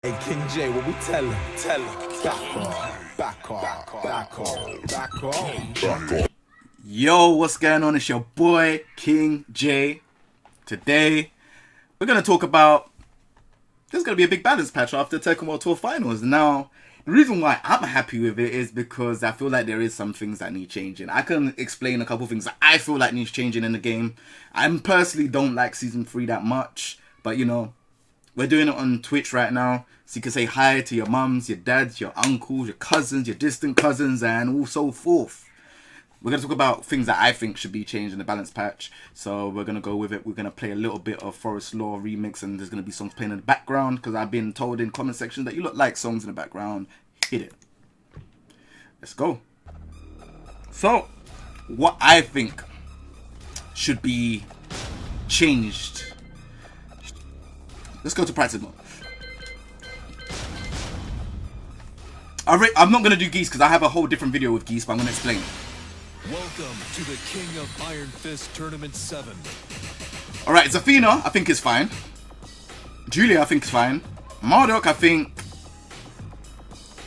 Hey, King J, what we tell him? Tell him. Back on. Yo, what's going on? It's your boy, King J. Today, we're going to talk about, there's going to be a big balance patch after Tekken World Tour Finals. Now, the reason why I'm happy with it is because I feel like there is some things that need changing. I can explain a couple things that I feel like needs changing in the game. I personally don't like Season 3 that much, but you know, we're doing it on Twitch right now, so you can say hi to your mums, your dads, your uncles, your cousins, your distant cousins, and all so forth. We're going to talk about things that I think should be changed in the balance patch. So we're going to go with it. We're going to play a little bit of Forest Law remix, and there's going to be songs playing in the background, because I've been told in comment section that you look like songs in the background. Hit it. Let's go. So, what I think should be changed. Let's go to practice mode. I'm not going to do Geese because I have a whole different video with Geese, but I'm going to explain. Welcome to the King of Iron Fist Tournament 7. Alright, Zafina, I think is fine. Julia, I think is fine. Marduk, I think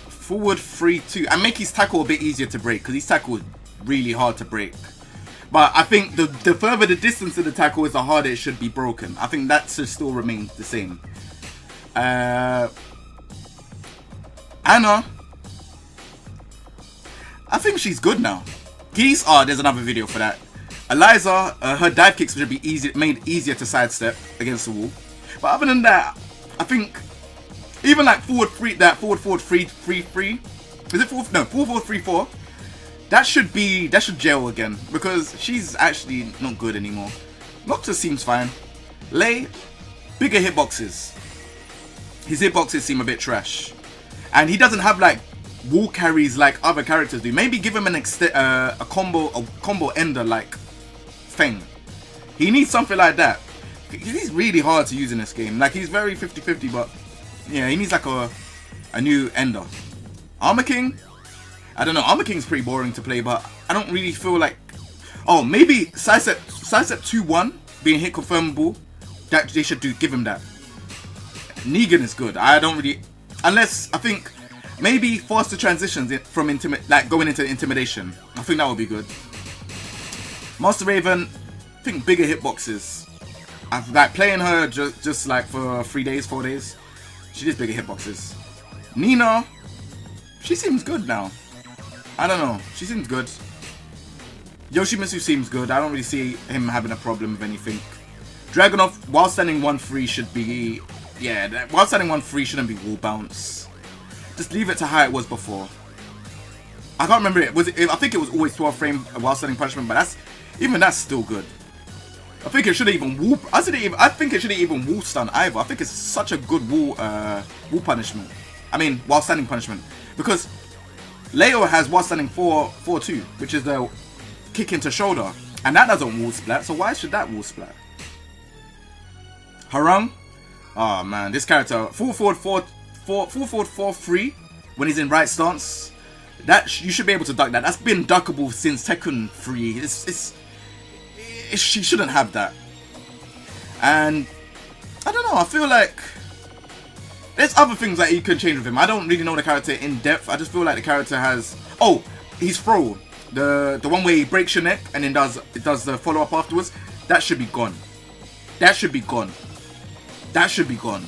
forward 3-2. And make his tackle a bit easier to break, because his tackle is really hard to break. But I think the further the distance of the tackle is, the harder it should be broken. I think that should still remain the same. Anna, I think she's good now. Geese, there's another video for that. Eliza, her dive kicks should be made easier to sidestep against the wall. But other than that, I think even like forward 3-3. Is it forward? No, 4-4-3-4. That should gel again, because she's actually not good anymore. Noctis seems fine. Lei, bigger hitboxes. His hitboxes seem a bit trash, and he doesn't have like wall carries like other characters do. Maybe give him a combo ender like thing. He needs something like that. He's really hard to use in this game. Like, he's very 50-50, but yeah, he needs like a new ender. Armor King, I don't know. Armor King's pretty boring to play, but I don't really feel like... Oh, maybe sidestep 2-1 being hit confirmable. That they should give him that. Negan is good. I don't really... Unless, I think, maybe faster transitions from going into intimidation. I think that would be good. Master Raven, I think bigger hitboxes. I've like playing her just like for 3 days, 4 days. She does bigger hitboxes. Nina, she seems good now. I don't know. She seems good. Yoshimitsu seems good. I don't really see him having a problem with anything. Dragunov, while standing 1-3 should be... Yeah, while standing 1-3 shouldn't be wall bounce. Just leave it to how it was before. I can't remember it. I think it was always 12 frame while standing punishment, but that's still good. I think it shouldn't even wall... I think it shouldn't even wall stun either. I think it's such a good wall punishment. I mean, while standing punishment. Because Leo has while standing 4-2, which is the kick into shoulder, and that doesn't wall splat, so why should that wall splat? Harung, oh man, this character full forward 4-3 when he's in right stance. That you should be able to duck that. That's been duckable since Tekken 3. She shouldn't have that. And I don't know. I feel like there's other things that you can change with him. I don't really know the character in depth. I just feel like the character has... Oh, he's throw. The one where he breaks your neck and then does the follow up afterwards. That should be gone. That should be gone. That should be gone.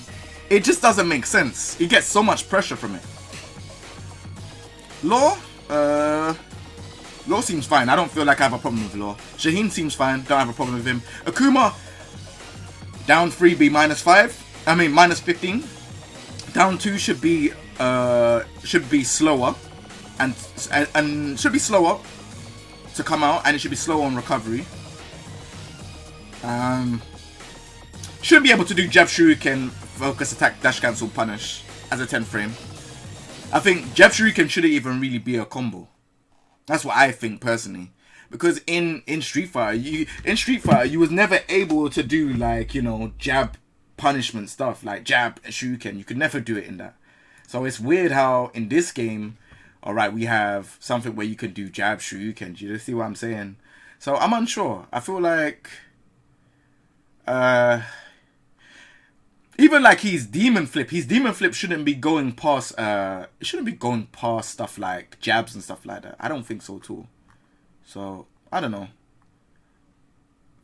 It just doesn't make sense. He gets so much pressure from it. Law, Law seems fine. I don't feel like I have a problem with Law. Shaheen seems fine. Don't have a problem with him. Akuma, down 3 be -5. I mean -15. Down 2 should be slower, and should be slower to come out, and it should be slower on recovery. Should be able to do jab shuriken, focus attack, dash cancel, punish as a 10 frame. I think jab shuriken shouldn't even really be a combo. That's what I think personally, because in Street Fighter, you was never able to do like, you know, jab punishment stuff like jab and shuriken. You could never do it in that. So it's weird how in this game, alright, we have something where you can do jab shuriken. Do you see what I'm saying? So I'm unsure. I feel like Even like his demon flip shouldn't be going past it shouldn't be going past stuff like jabs and stuff like that. I don't think so at all. So I don't know.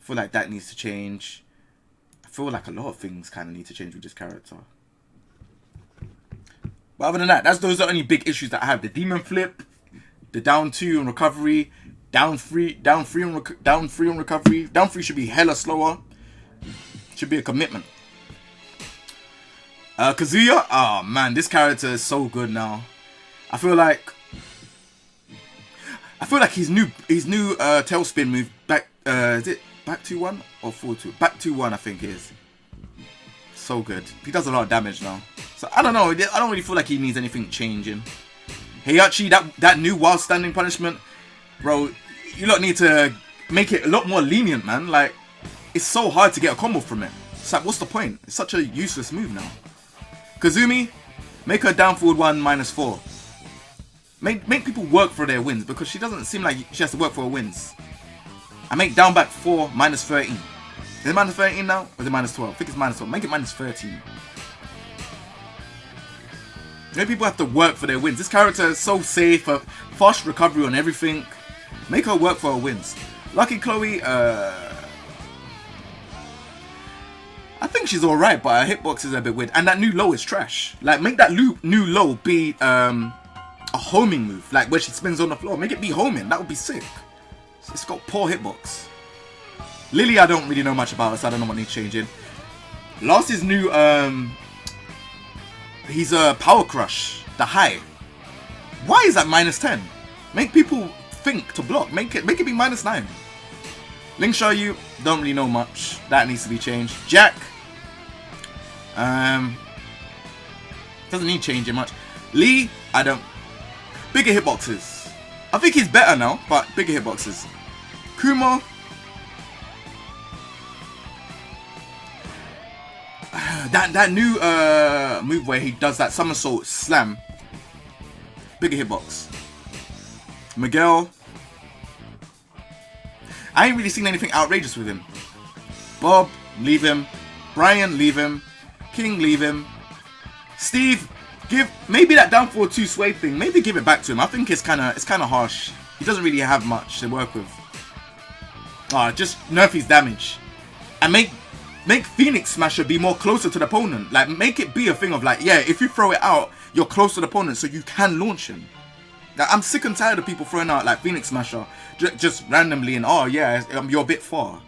I feel like that needs to change. I feel like a lot of things kind of need to change with this character. But other than that, those are the only big issues that I have. The demon flip, the down 2 on recovery, down 3 on recovery. Down 3 should be hella slower. Should be a commitment. Kazuya, oh man, this character is so good now. I feel like his new tailspin move back is it back 2-1 or 4-2? Back 2-1 I think it is. So good. He does a lot of damage now. So I don't know, I don't really feel like he needs anything changing. Heihachi, that new wild standing punishment, bro, you lot need to make it a lot more lenient, man. Like, it's so hard to get a combo from it. It's like, what's the point? It's such a useless move now. Kazumi, make her down forward 1 -4. Make people work for their wins, because she doesn't seem like she has to work for her wins. And make down back 4 -13. Is it -13 now? Or is it -12? I think it's -12. Make it -13. Make people have to work for their wins. This character is so safe, fast recovery on everything. Make her work for her wins. Lucky Chloe, I think she's alright, but her hitbox is a bit weird. And that new low is trash. Like, make that new low be a homing move. Like, where she spins on the floor. Make it be homing. That would be sick. It's got poor hitbox. Lily, I don't really know much about her, so I don't know what needs changing. Last is new, he's a Power Crush. The high. Why is that -10? Make people think to block. Make it be -9. Link Xiaoyu, don't really know much. That needs to be changed. Jack. Doesn't need changing much. Lee, I don't. Bigger hitboxes. I think he's better now, but bigger hitboxes. Kuma. That new move where he does that somersault slam. Bigger hitbox. Miguel. I ain't really seen anything outrageous with him. Bob, leave him. Brian, leave him. King, leave him. Steve, give maybe that down forward 2 sway thing. Maybe give it back to him. I think it's kind of harsh. He doesn't really have much to work with. Just nerf his damage, and make Phoenix Smasher be more closer to the opponent. Like, make it be a thing of like, yeah, if you throw it out, you're close to the opponent, so you can launch him. Like, I'm sick and tired of people throwing out like Phoenix Smasher just randomly and oh yeah, you're a bit far.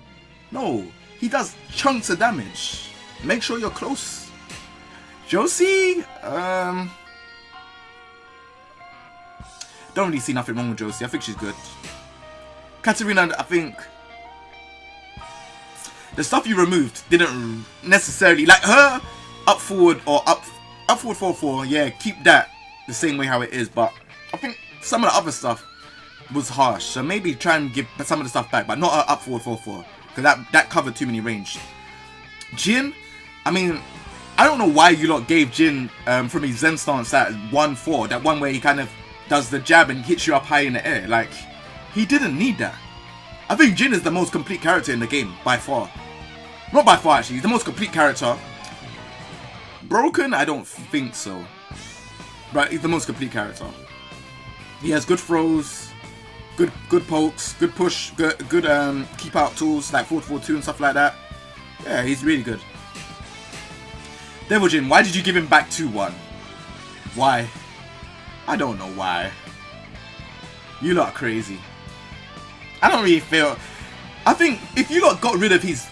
No, he does chunks of damage. Make sure you're close. Josie, don't really see nothing wrong with Josie. I think she's good. Katarina, I think the stuff you removed didn't necessarily, like her up forward or up forward 4-4. Yeah, keep that the same way how it is. But I think some of the other stuff was harsh. So maybe try and give some of the stuff back, but not her up forward 4-4, because that covered too many range. Jin, I mean, I don't know why you lot gave Jin from his Zen stance at 1-4, that one where he kind of does the jab and hits you up high in the air. Like, he didn't need that. I think Jin is the most complete character in the game, by far. Not by far, actually. He's the most complete character. Broken? I don't think so. But he's the most complete character. He has good throws, good pokes, good push, good keep out tools like 4-4-2 and stuff like that. Yeah, he's really good. Devil Jin, why did you give him back 2-1? Why? I don't know why. You lot are crazy. I don't really feel. I think if you lot got rid of his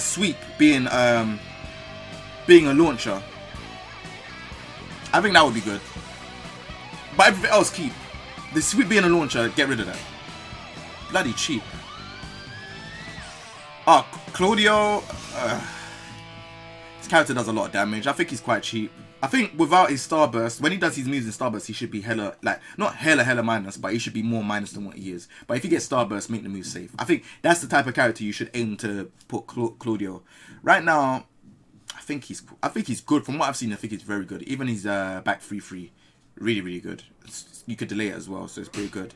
sweep being a launcher, I think that would be good. But everything else keep. The sweep being a launcher, get rid of that. Bloody cheap. Oh, Claudio. This character does a lot of damage. I think he's quite cheap. I think without his Starburst, when he does his moves in Starburst, he should be hella, like, not hella minus, but he should be more minus than what he is. But if you get Starburst, make the move safe. I think that's the type of character you should aim to put Claudio. Right now, I think he's good. From what I've seen, I think he's very good. Even his back 3-3, really good. You could delay it as well, so it's pretty good.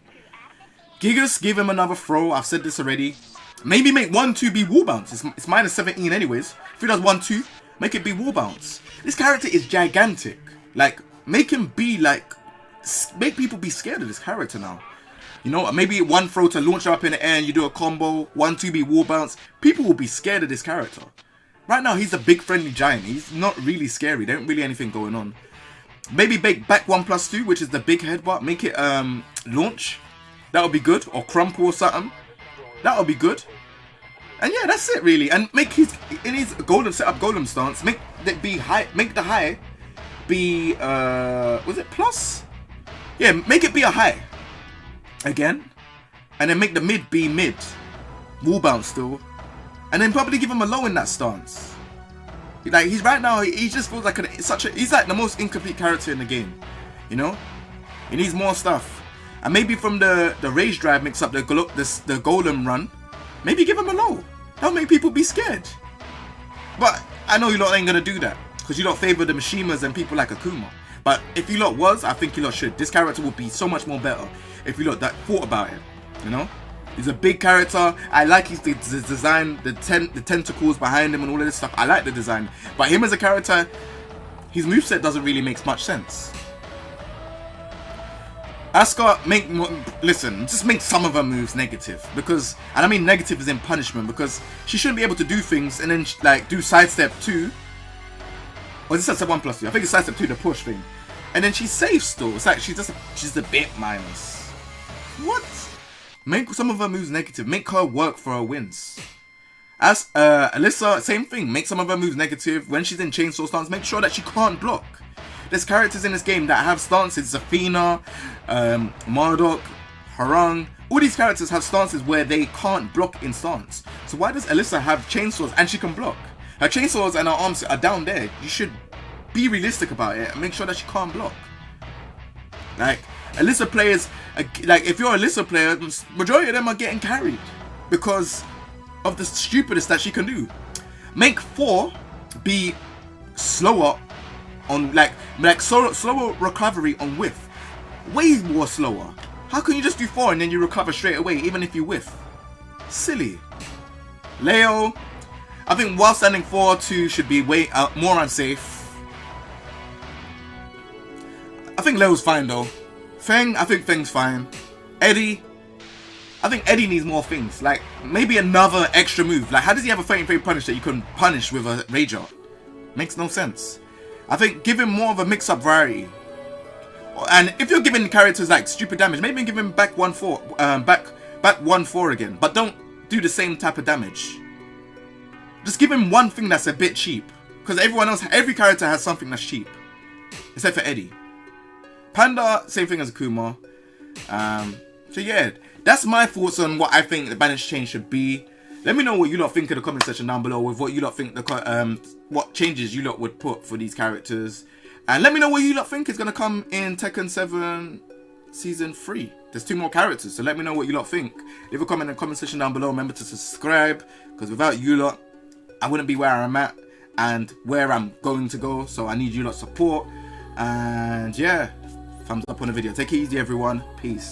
Gigas, give him another throw. I've said this already. Maybe make 1-2 be wall bounce. It's -17 anyways. If he does 1-2, Make it be wall bounce. This character is gigantic. Like, make him be like, make people be scared of this character now. You know, maybe one throw to launch her up in the air and you do a combo, 1-2B wall bounce. People will be scared of this character. Right now, he's a big friendly giant. He's not really scary. There ain't really anything going on. Maybe make back 1+2, which is the big headbutt. Make it launch. That would be good. Or crumple or something. That would be good. And yeah, that's it really. And make his, in his golem setup, golem stance, make it be high. Make the high be, was it plus? Yeah, make it be a high. Again, and then make the mid be mid, wall bounce still, and then probably give him a low in that stance. Like he's right now, he just feels like he's like the most incomplete character in the game, you know. He needs more stuff, and maybe from the rage drive mix up the golem run, maybe give him a low. That'll make people be scared. But I know you lot ain't gonna do that because you lot favor the Mishimas and people like Akuma. But if you lot was, I think you lot should. This character would be so much more better if you lot that thought about it. You know, he's a big character. I like his design, the tentacles behind him and all of this stuff. I like the design. But him as a character, his moveset doesn't really make much sense. Asuka, listen, just make some of her moves negative, because, and I mean negative as in punishment, because she shouldn't be able to do things and then like do sidestep 2. Or is this sidestep 1+2? I think it's sidestep 2, the push thing. And then she's safe still. It's like she's a bit minus. What? Make some of her moves negative. Make her work for her wins. As Alyssa, same thing. Make some of her moves negative. When she's in chainsaw stance, make sure that she can't block. There's characters in this game that have stances. Zafina, Marduk, Harang. All these characters have stances where they can't block in stance. So why does Alyssa have chainsaws and she can block? Her chainsaws and her arms are down there. You should be realistic about it and make sure that she can't block. Like, Alyssa players, like if you're a Alyssa player, majority of them are getting carried because of the stupidest that she can do. Make 4 be slower on slower recovery on whiff. Way more slower. How can you just do 4 and then you recover straight away even if you whiff? Silly. Leo, I think while standing 4-2 should be way more unsafe. I think Leo's fine though. Feng, I think Feng's fine. Eddie, I think Eddie needs more things. Like maybe another extra move. Like how does he have a fighting frame punish that you can punish with a rage art? Makes no sense. I think give him more of a mix-up variety. And if you're giving characters like stupid damage, maybe give him back 1-4, back 1-4 again. But don't do the same type of damage. Just give him one thing that's a bit cheap. Because every character has something that's cheap. Except for Eddie. Panda, same thing as Akuma. So yeah, that's my thoughts on what I think the balance change should be. Let me know what you lot think in the comment section down below with what you lot think what changes you lot would put for these characters. And let me know what you lot think is going to come in Tekken 7 Season 3. There's 2 more characters, so let me know what you lot think. Leave a comment in the comment section down below. Remember to subscribe, because without you lot, I wouldn't be where I'm at and where I'm going to go. So I need you lot support. And yeah, thumbs up on the video. Take it easy, everyone. Peace.